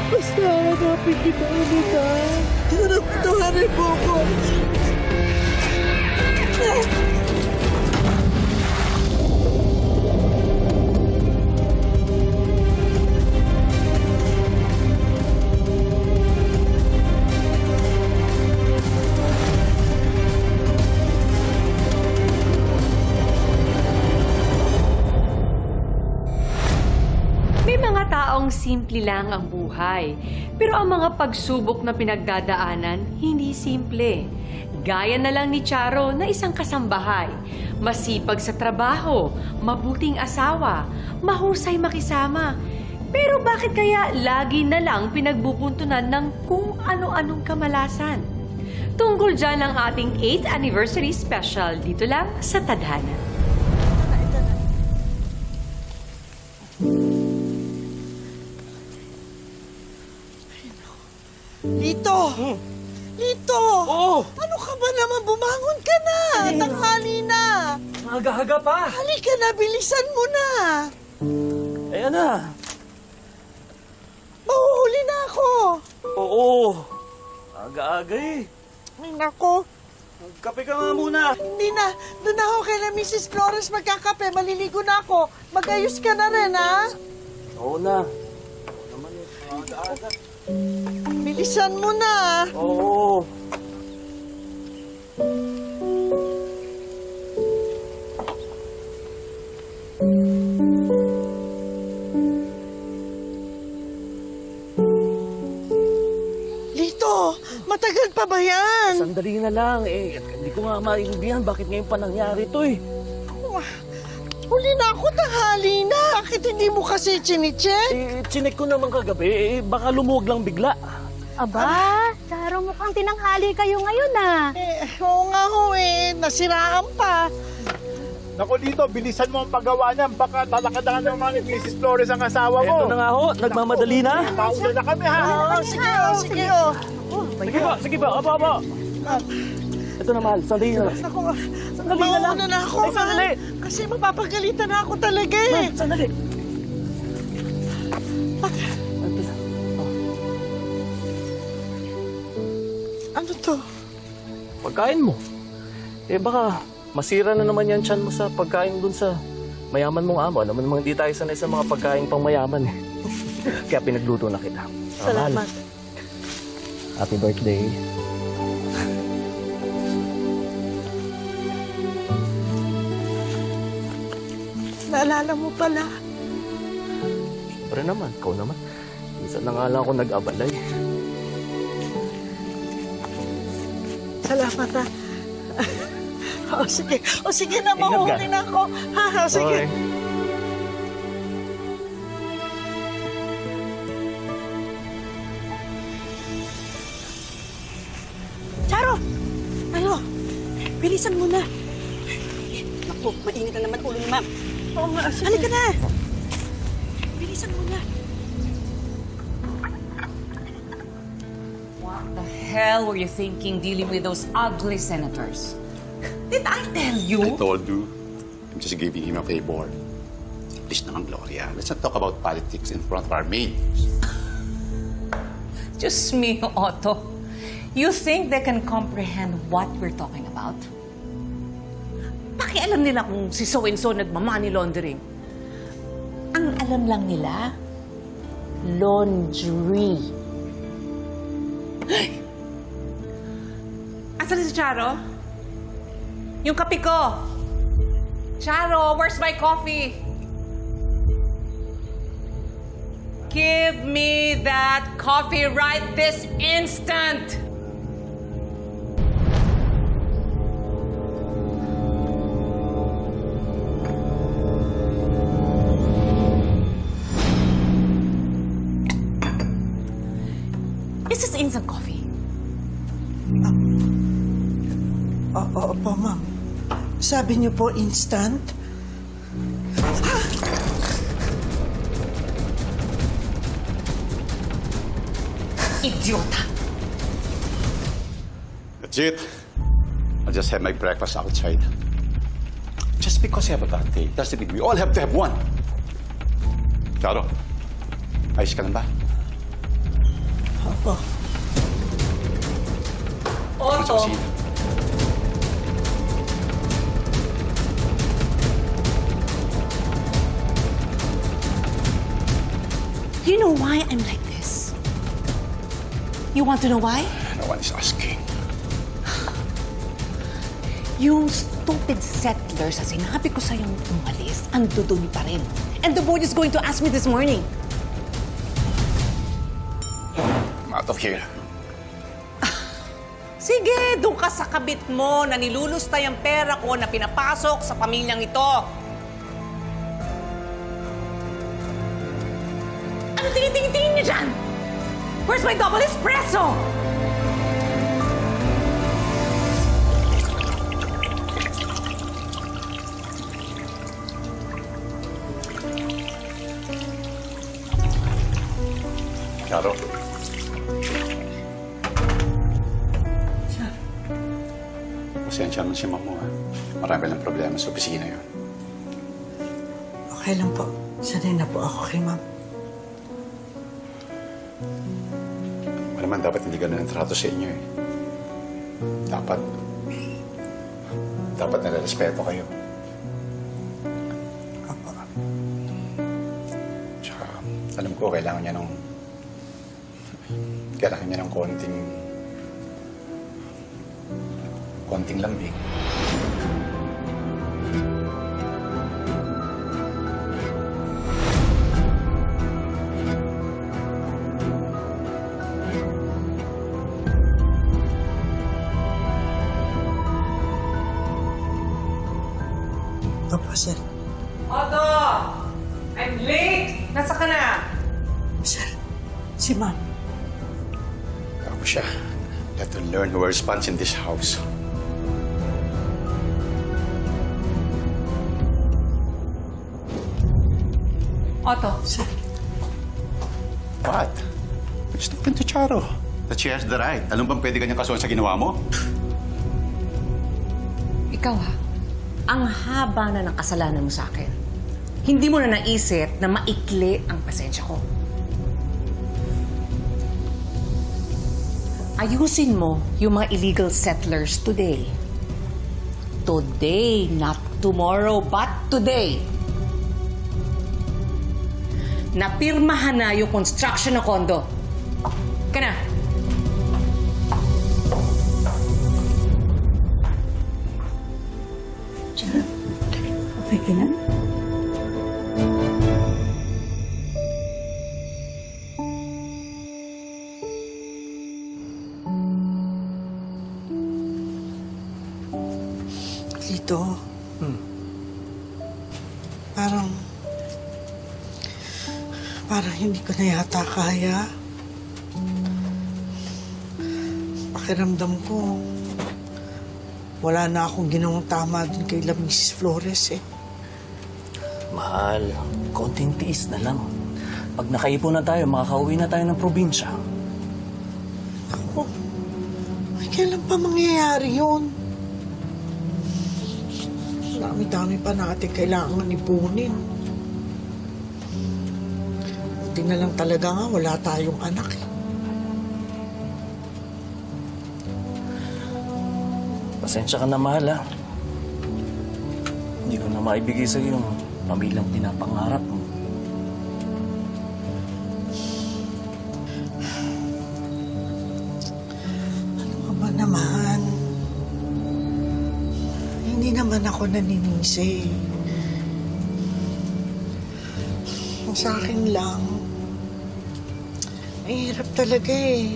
Basta hanapin kita ulit, ha? Tawarin mo ko. Taong simple lang ang buhay. Pero ang mga pagsubok na pinagdadaanan, hindi simple. Gaya na lang ni Charo na isang kasambahay. Masipag sa trabaho, mabuting asawa, mahusay makisama. Pero bakit kaya lagi na lang pinagbubuntunan ng kung ano-anong kamalasan? Tungkol dyan ang ating 8th anniversary special dito lang sa Tadhana. Lito! Lito! Oo! Ano ka ba naman? Bumangon ka na! Tanghali na! Aga-aga pa! Halika na! Bilisan mo na! Ayan na! Mahuhuli na ako! Oo! Aga-aga eh! Ay, nako! Kape ka nga muna! Hindi na! Doon ako kay na Mrs. Flores magkakape. Maliligo na ako. Mag-ayos ka na rin, ha? Oo na! Oo naman eh. Aga-aga. Bilisan mo na! Oo! Lito! Matagal pa ba yan? Sandali na lang eh. Hindi ko nga maintindihan bakit ngayon pa nangyari to eh. Huli na ako, tanghali na. Bakit hindi mo kasi chinecheck? Eh, chinek ko naman kagabi. Eh, baka lumuwag lang bigla. Aba, Charo, mukhang tinanghali kayo ngayon, ah. Oo nga ho eh. Nasiraan pa. Naku dito, bilisan mo ang paggawa niyan. Baka talakadan naman ni Mrs. Flores ang asawa mo. Eto na nga ho, nagmamadali na. Mauna na kami, ha? Oo, sige ho, sige ho. Sige ba, aba. Ito na, mahal, sandali na lang. Naku, Sandali na lang. mauna na ako. Ay, sandali. Kasi mapapagalitan na ako talaga eh. Sandali. Ano to? Pagkain mo. Eh baka masira na naman yan tiyan mo sa pagkain dun sa mayaman mong amo. Alam mo namang hindi tayo sanay sa mga pagkain pang mayaman eh. Kaya pinagluto na kita. Salamat. Happy birthday. Naalala mo pala. Siyempre naman, ikaw naman. Minsan na nga lang ako nag-abalay. Salamat ha. O sige na, mahuhuli na ako. Ha, sige. Okay. Charo! Ano? Bilisan mo na. Naku, mainit na naman ulo ni ma'am. Oo nga, sige. Halika na! Bilisan mo na. What the hell were you thinking dealing with those ugly senators? Did I tell you? I told you. I'm just giving him a favor. Please naman, Gloria. Let's not talk about politics in front of our maids. Just me, Otto. You think they can comprehend what we're talking about? Pakialam nila kung si so-and-so nagma-money laundering. Ang alam lang nila, laundry. Asan si Charo? Yung kape ko. Charo, where's my coffee? Give me that coffee right this instant! Is this instant coffee? Opo, ma'am. Sabi niyo po instant? Idiota! That's it. I'll just have my breakfast outside. Just because you have a bad day doesn't mean we all have to have one. Charo, ayos ka lang ba? Po. Otto, Do you know why I'm like this? You want to know why? No one is asking. Yung stupid settlers na sinabi ko sa'yong umalis, ando doon pa rin. And the board is going to ask me this morning. I'm out of here. sige, doon ka sa kabit mo na nilulustay ang pera ko na pinapasok sa pamilyang ito. Ano tingin-tingin niyo dyan? Where's my double espresso? Charo. Pasensya naman si Mamo, ha? Marami lang problema sa opisina yun. Okay lang po. Sanay na po ako kay ma'am. Naman dapat hindi ganun ang trato sa inyo, eh. Dapat nare-respeto kayo. Apo. Tsaka, alam ko, kailangan niya ng konting lambing. Opo, sir. Otto! I'm late! Nasa ka na? Sir, si ma'am. Ako siya. Let her learn who responds in this house. Otto, Sir. What? Just talking to Charo. That she has the right. Alam bang pwede kanyang kasuhan sa ginawa mo? Ikaw ha, ang haba na ng kasalanan mo sa akin. Hindi mo na naisip na maikli ang pasensya ko. Ayusin mo yung mga illegal settlers today. Today, not tomorrow, but today. Napirmahan na yung construction ng kondo. Ka na. Okay ka na? Lito. Parang hindi ko na yata kaya. Pakiramdam ko, wala na akong ginawang tama dun kay Mrs. Flores eh. Mahal, konting tiis na lang. Pag nakaipon na tayo, makakauwi na tayo ng probinsya. Ako, kailan pa mangyayari yun? Dami-dami pa natin kailangan ipunin. Buti na lang talaga nga, wala tayong anak eh. Pasensya ka na, mahal, ha? Hindi ko na maibigay sa'yo yung pamilyang pinapangarap mo. Ano ka ba naman? Hindi naman ako naninisi. Ang sa akin lang, mahirap talaga eh.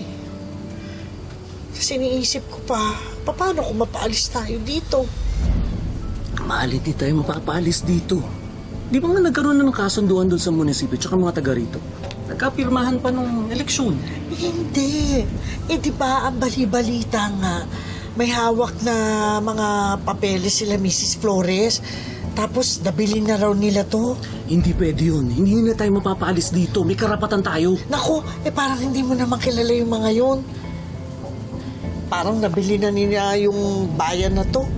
Kasi iniisip ko pa, paano kung mapaalis tayo dito? Mahal, hindi tayo mapapaalis dito. Di ba nga nagkaroon na ng kasunduan doon sa munisipyo tsaka mga taga rito? Nagkapirmahan pa nung eleksyon. Hindi. Eh, di ba ang bali-balita nga, may hawak na mga papeles sila Mrs. Flores, tapos nabili na raw nila to. Hindi pwede yun. Hindi na tayo mapapaalis dito. May karapatan tayo. Naku, parang hindi mo naman kilala yung mga yun. Parang nabili na nila yung bayan na to.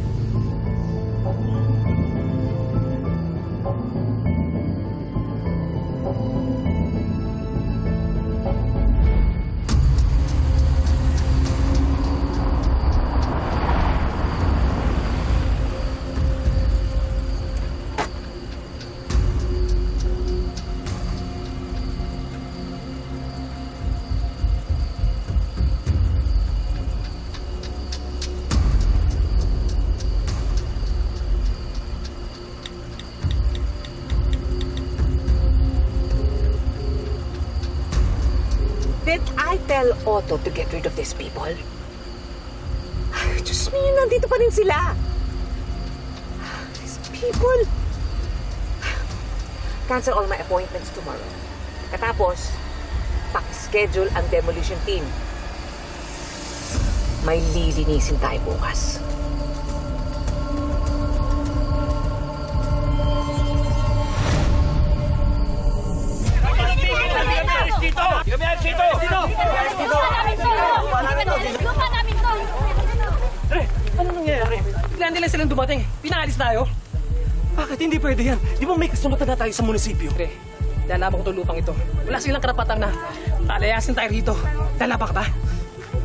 Did I tell Otto to get rid of these people? Ay, Diyos me, nandito pa rin sila. These people. Cancel all my appointments tomorrow. Katapos, pakischedule ang demolition team. May lilinisin tayo bukas. Ano nangyayari? Biglaan nila silang dumating. Pinaalis tayo. Bakit hindi pwede yan? Di ba may kasulatan na tayo sa munisipyo? Pre, lalaban ko itong lupang ito. Wala silang karapatang na palayasin tayo rito. Lalaban ka ba?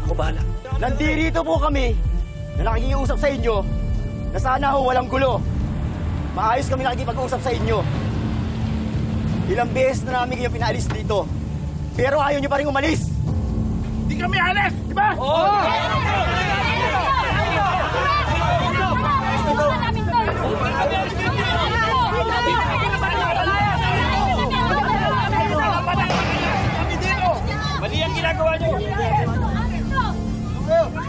Ako bahala. Nandirito po kami na nakikiusap sa inyo na sana ho walang gulo. Maayos kami nakikipag-usap sa inyo. Ilang beses na namin kayo pinaalis dito. Pero ayaw nyo pa rin umalis. Di kami alis, di ba? Oo! Mali ang ginagawa nyo.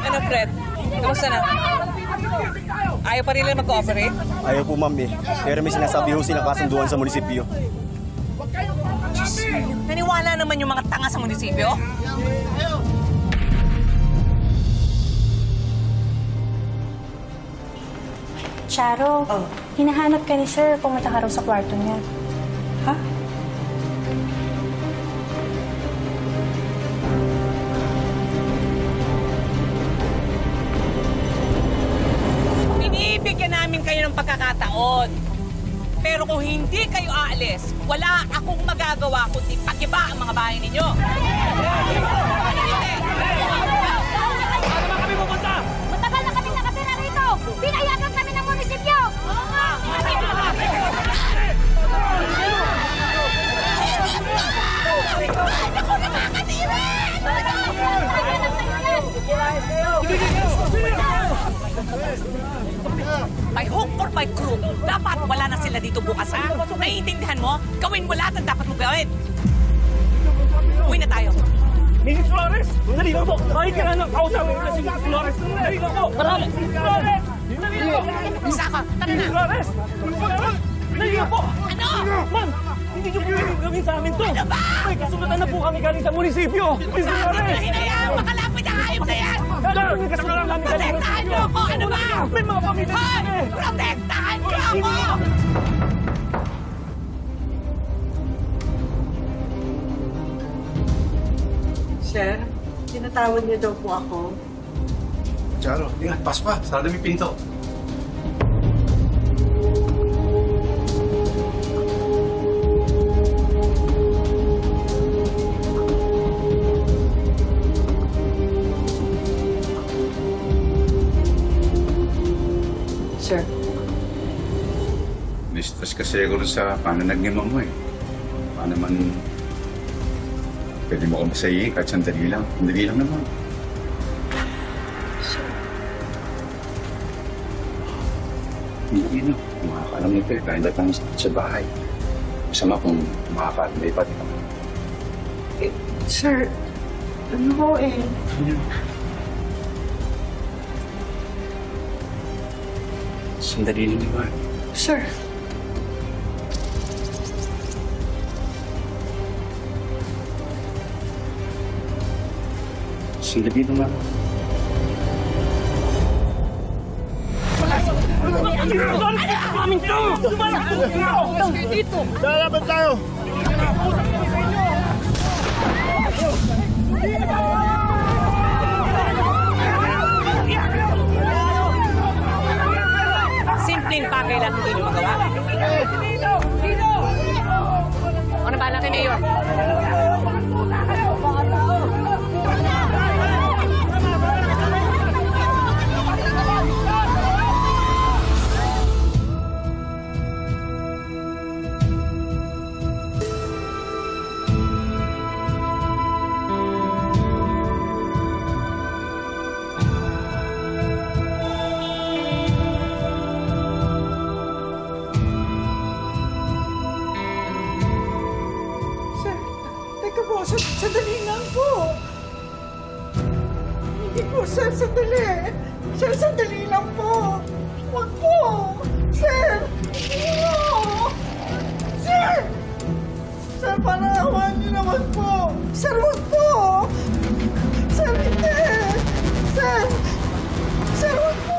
Ano, Fred? Kamusta na? Ayaw pa rin lang mag-cooperate? Ayaw po, ma'am eh. Pero may sinasabi ho silang kasunduan sa munisipyo. Naniwala naman yung mga tanga sa munisipyo? Charo, hinahanap ka ni Sir. Pumunta ka raw sa kwarto niya. Ha? Binibigyan namin kayo ng pagkakataon. Pero kung hindi kayo aalis, wala akong magagawa kundi pagiba ang mga bahay ninyo. Matagal na kami nakatira rito! Pinayagan kami ng munisipyo! Ako nakakatira! By hook or by crook, dapat wala na sila dito bukas, ha? Naiintindihan mo? Gawin mo lahat ang dapat mo gawin. Uwi na tayo. Mrs. Flores! Dali lang po! Bakit ka na kausapin ko si Mrs. Flores? Dali lang po! Marami! Mrs. Flores! Dali lang po! Isa ka, tara Mrs. na. Flores! Dali lang po! Ano? Ma'am! Hindi niyo po gawin sa amin to! Ano ba? May kasulatan na po kami galing sa munisipyo! Mrs. Flores! Hinayaan, makalapit ang hayop na yan! May kasulatan kami galing sa Protektahan niyo ako! Ano ba? May mga pamilya Hoy! kami! Protektahan niyo ako! Sir, tinatawag niyo daw po ako. Charo, ingat, pas pa. Sarado may pinto. Sir, Mistress kasi ako sa pananag ni Mama eh. Paano man pwede mo akong masayihin kahit sandali lang. Sandali lang naman. Hindi na. Makakalam nito eh. Kahit datang sa bahay. Masama kung makakalipat pati ka. sir, ano ho eh? Sandali lang naman. Sir, Sandali naman. Lalaban tayo! Simpleng bagay lang hindi nyo magawa. Ano ba lang kay Mayor? naman po. Hindi po, sir, sandali. Sir, sandali lang po. Huwag po. Sir! No! Sir! Sir, panahawan niyo naman po. Sir, huwag po. Sir, hindi. Sir! Sir, huwag po.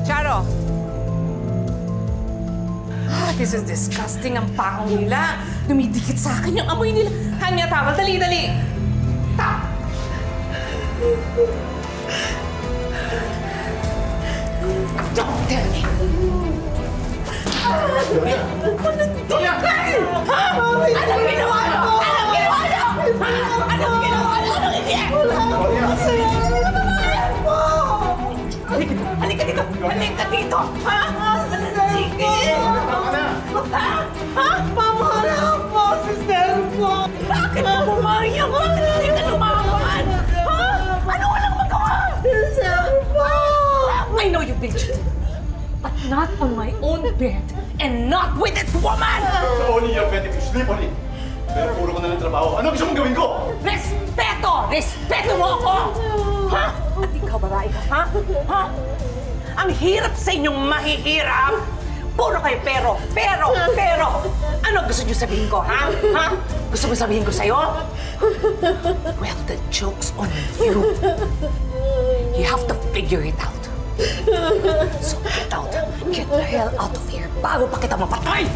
Charo! This is disgusting. Ang pangong nila. Dumidikit sa akin yung amoy nila. Hanya, tawal. Dali, dali! Don't tell me! Doria! Ha? Anong ginawa niyo? Anong ginawa niyo? Ha? Anong ginawa niyo? Anong hindi? Halika dito! Halika dito! Ha? Sige! Ha? Ha? Pamahalaan po, sister po. Bakit ka bumayang? Bakit hindi ka lumawan? Ha? Ano walang magawa? Sister po. I know you've been cheating. But not on my own bed. And not with this woman! So only your bed if you sleep on it. Pero puro ko na ng trabaho. Ano gusto mong gawin ko? Respeto! Respeto mo ako! Ha? At ikaw, babae ka, ha? Ha? Ang hirap sa inyong mahihirap! Puro kayo pero! Ano gusto niyo sabihin ko, ha? Ha? Gusto mo sabihin ko sa'yo? Well, the joke's on you. You have to figure it out. So get out. Get the hell out of here bago pa kita mapatay!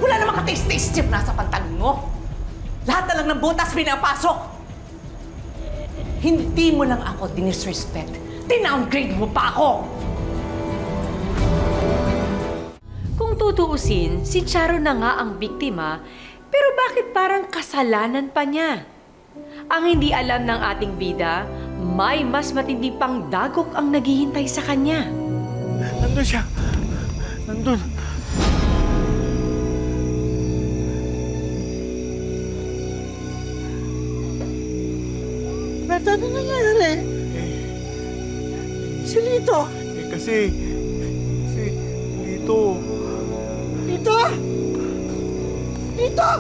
Wala namang kataste-taste yung nasa pantalon mo. Lahat na lang ng butas pinapasok. Hindi mo lang ako dinisrespect. Dinowngrade mo pa ako. Kung tutuusin, si Charo na nga ang biktima, pero bakit parang kasalanan pa niya? Ang hindi alam ng ating bida, may mas matindi pang dagok ang naghihintay sa kanya. Nandun siya. Nandun. Berta, ano nangyari? Si Lito. Kasi dito. Lito! Lito!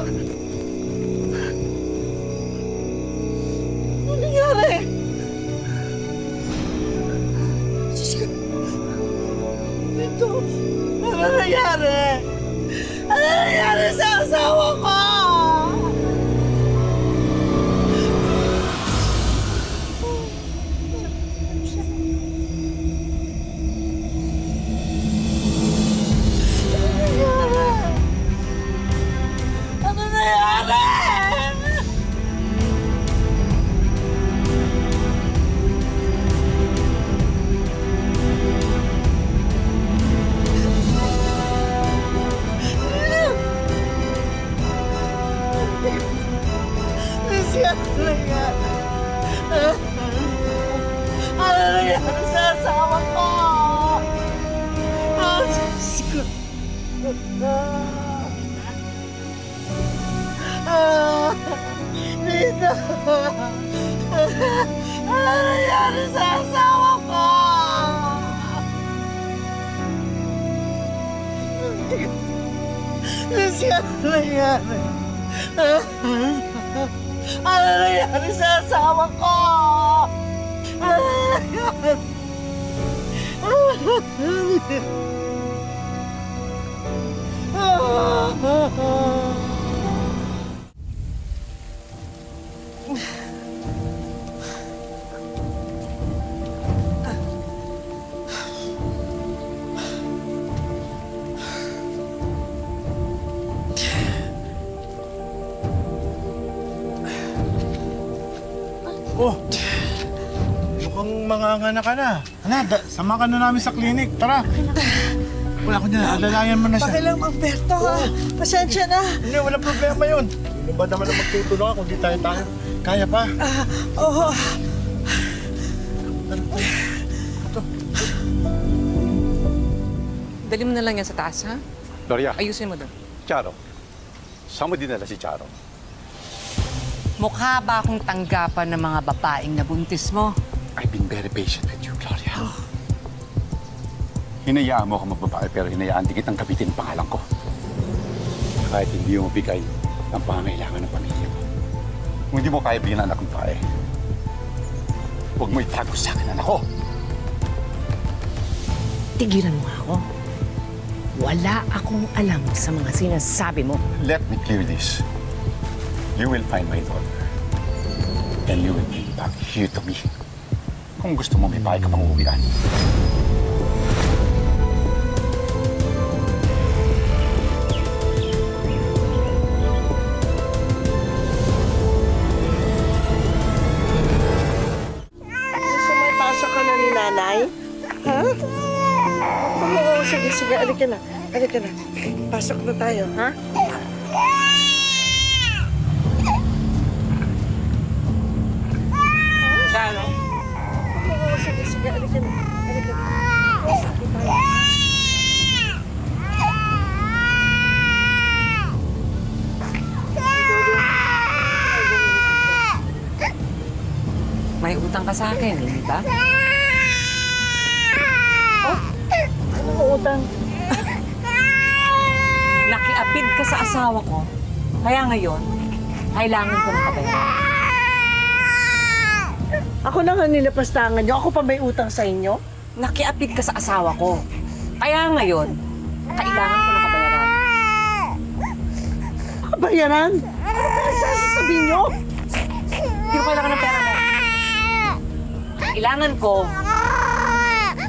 Ano nangyari? Lito! Ano nangyari? Ano nangyari sa asawa ko? Ano nangyari? Ano nangyari sa asawa ko? Dito! Ano nangyari sa asawa ko? Ano nangyari? Ano nangyari sa asawa ko? Ano nangyari? Oh! mukhang mangangana ka na. Sama ka na namin sa clinic. Tara. Wala ko na, alalayan mo na siya. Pakilang Alberto, ha? Pasensya na. Hindi, wala problema yun. Hindi ba naman na magtutulungan kung di tayo? Kaya pa. Oo. Dali mo na lang yan sa taas, ha? Gloria, Ayusin mo doon. Charo. Saan mo dinala si Charo? Mukha ba akong tanggapan ng mga babaeng nabuntis mo? I've been very patient with you, Gloria. Hinayaan mo ako magbabae pero hinayaan din kitang gamitin ang pangalan ko. Kahit hindi mo bigay ang pangangailangan ng pamilya mo. Kung hindi mo kaya bigyan ng anak ng babae, huwag mo itago sa akin, anak ko. Tigilan mo ako. Wala akong alam sa mga sinasabi mo. Let me clear this. You will find my daughter. And you will bring back here to me. Kung gusto mo, may bahay ka pang uuwian. Gusto mo ipasok ka na ni nanay? Ha? Oo, sige, sige. Halika na. Halika na. Pasok na tayo, ha? Charo? Oo, sige, sige. Halika na. Halika na. Pasok na tayo. May utang ka sa akin, hindi ba? Anong utang? Nakiapid ka sa asawa ko. Kaya ngayon, kailangan ko ng kabayaran. Ako na nga nilapastangan niyo. Ako pa may utang sa inyo? Nakiapid ka sa asawa ko. Kaya ngayon, kailangan ko ng kabayaran. Kabayaran? Ano pa nagsasasabi niyo? Hindi ko kailangan ng pera mo. Kailangan ko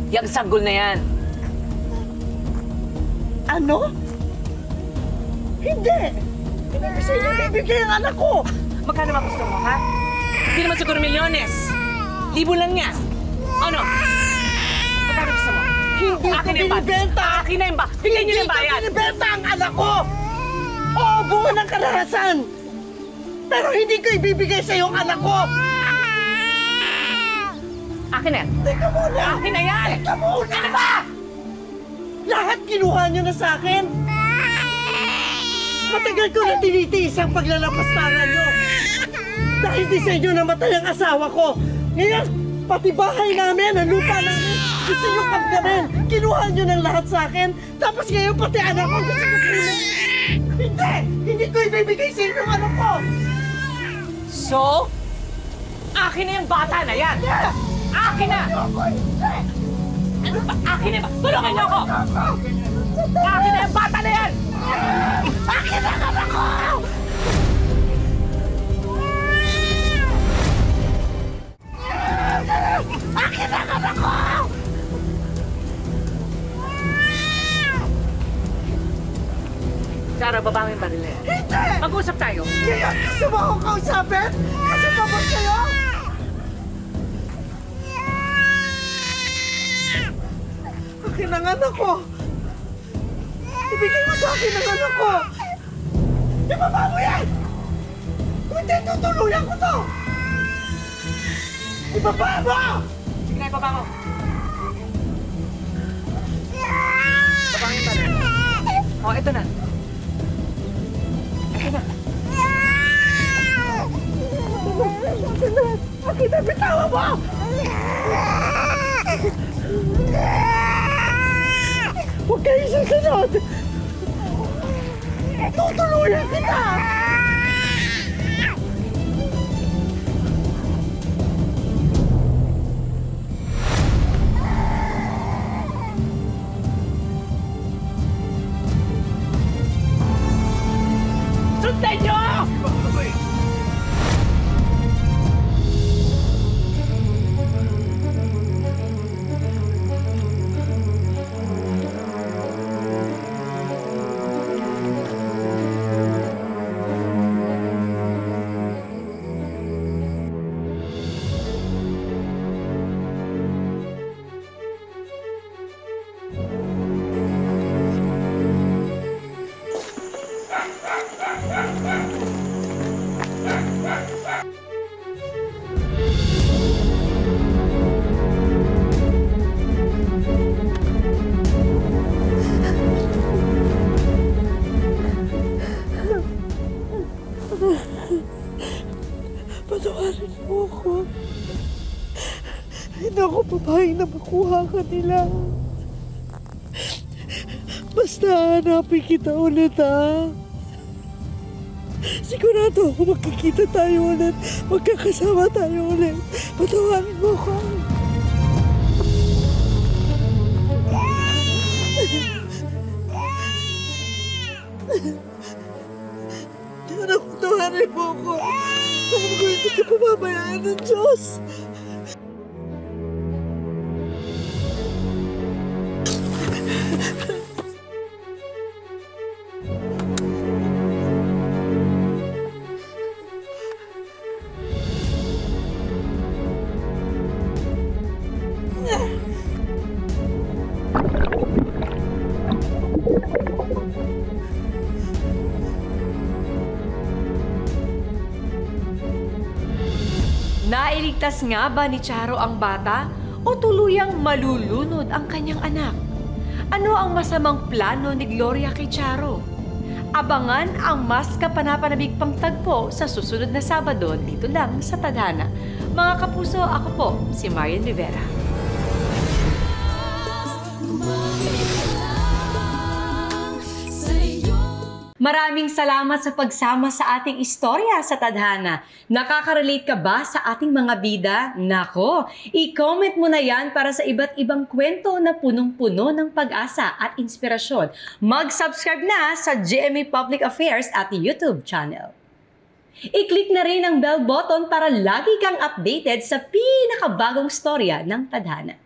yung sagol na yan. Ano? Hindi! Hindi ko sa inyo bibigay ang anak ko! Magkano ba gusto mo, ha? Hindi naman siguro milyones. Libo lang yan. Ano? Magkano gusto mo? Hindi ko binibenta! Akin na yung ba? Bigyan niyo na yung bayad. Hindi ko binibenta ang anak ko! Oo, bunga ng karahasan! Pero hindi ko ibibigay sa iyo ang anak ko! Akin na yan. Teka muna! Akin na yan! Teka muna! Ano ba? Lahat kinuha niyo na sa akin! Matagal ko na tinitiis ang paglalapastangan niyo! Dahil di sa inyo namatay ang asawa ko! Ngayon, pati bahay namin, ang lupa namin, gusto niyo kamgamin! Kinuha niyo ng lahat sa akin, tapos ngayon pati anak ko gusto niyo kunin! Hindi! Hindi ko ibibigay sa inyo ang anak ko! So, akin na yung bata na yan! Akin na! Ano ba? Akin na ba? Tulungan niyo ako! Akin na yung bata na yan! Akin na ang anak ko! Akin na ang anak ko! Charo, baba mo yung baril na yan. Hindi! Mag-usap tayo. Ngayon gusto mo akong kausapin? Kasi pabot kayo? Akin ang anak ko! Ibigay mo sa akin ang anak ko! Ibaba mo yan! Kung hindi, tutuluyan ko to! Ibaba mo! Sige na, ibaba mo. Baba mo yung baril. O, ito na. Ito na. Akin na, bitawa mo! Huwag kayo susunod! Tutuluyan kita! Sundan niyo! Hindi ako papayag na makuha ka nila. Basta hanapin kita ulit, ha? Sigurado ako magkikita tayo ulit. Magkakasama tayo ulit. Patawarin mo ako. Sana patawarin mo ako. Alam ko hindi ka pababayaan ng Diyos. Nailigtas nga ba ni Charo ang bata o tuluyang malulunod ang kanyang anak? Ano ang masamang plano ni Gloria kay Charo? Abangan ang mas kapanapanabig pang tagpo sa susunod na Sabado dito lang sa Tadhana. Mga kapuso, ako po si Marian Rivera. Maraming salamat sa pagsama sa ating istorya sa Tadhana. Nakaka-relate ka ba sa ating mga bida? Nako, i-comment mo na yan para sa iba't ibang kwento na punong-puno ng pag-asa at inspirasyon. Mag-subscribe na sa GMA Public Affairs at YouTube channel. I-click na rin ang bell button para lagi kang updated sa pinakabagong storya ng Tadhana.